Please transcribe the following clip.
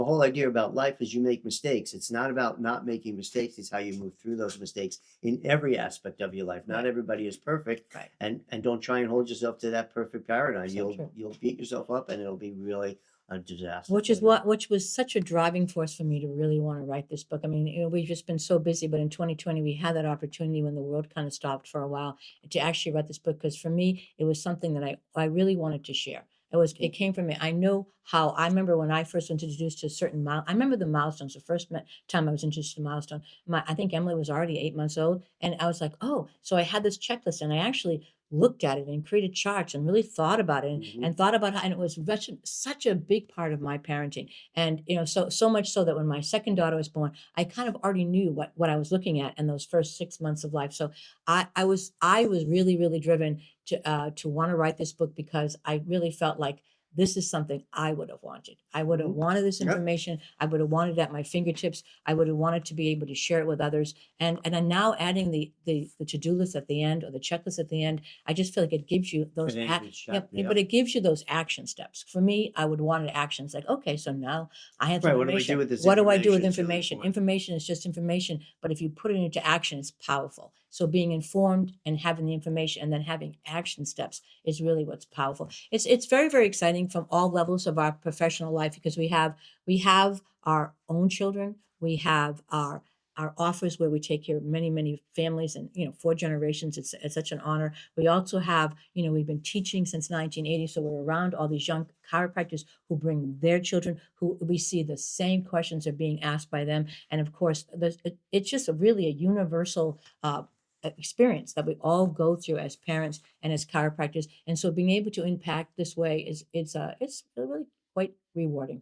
The whole idea about life is you make mistakes. It's not about not making mistakes. It's how you move through those mistakes in every aspect of your life. Not Right. everybody is perfect, Right. and don't try and hold yourself to that perfect paradigm. So You'll true. you'll beat yourself up, and it'll be really a disaster Which for is you. which was such a driving force for me to really want to write this book. I mean, we've just been so busy, but in 2020 we had that opportunity when the world kind of stopped for a while to actually write this book because for me it was something that I really wanted to share. It came from me. I know how I remember when I first was introduced to certain I remember the milestones. The first time I was introduced to milestone, I think Emily was already 8 months old, and I was like, oh, so I had this checklist, and I actually looked at it and created charts and really thought about it Mhm. and thought about how, and it was such a big part of my parenting. And so much so that when my second daughter was born, I kind of already knew what I was looking at in those first 6 months of life. So I was really really driven to want to write this book because I really felt like this is something I would have wanted. I would have Mhm. wanted this Yep. information. I would have wanted it at my fingertips. I would have wanted to be able to share it with others. And I'm now adding the to-do list at the end or the checklist at the end. I just feel like it gives you those Finish shop. yep, but Yep. it gives you those action steps. For me, I would want actions like, okay, so now I have Right. What do we do information. with this What do I do with information? It's really information? important. Information is just information, but if you put it into action, it's powerful. So being informed and having the information and then having action steps is really what's powerful. It's very, very exciting from all levels of our professional life because we have our own children, we have our offers where we take care of many, many families and 4 generations. It's such an honor. We also have, we've been teaching since 1980, so we're around all these young chiropractors who bring their children, who we see the same questions are being asked by them. And of course, it's just really a universal experience that we all go through as parents and as chiropractors. And so being able to impact this way is it's really quite rewarding.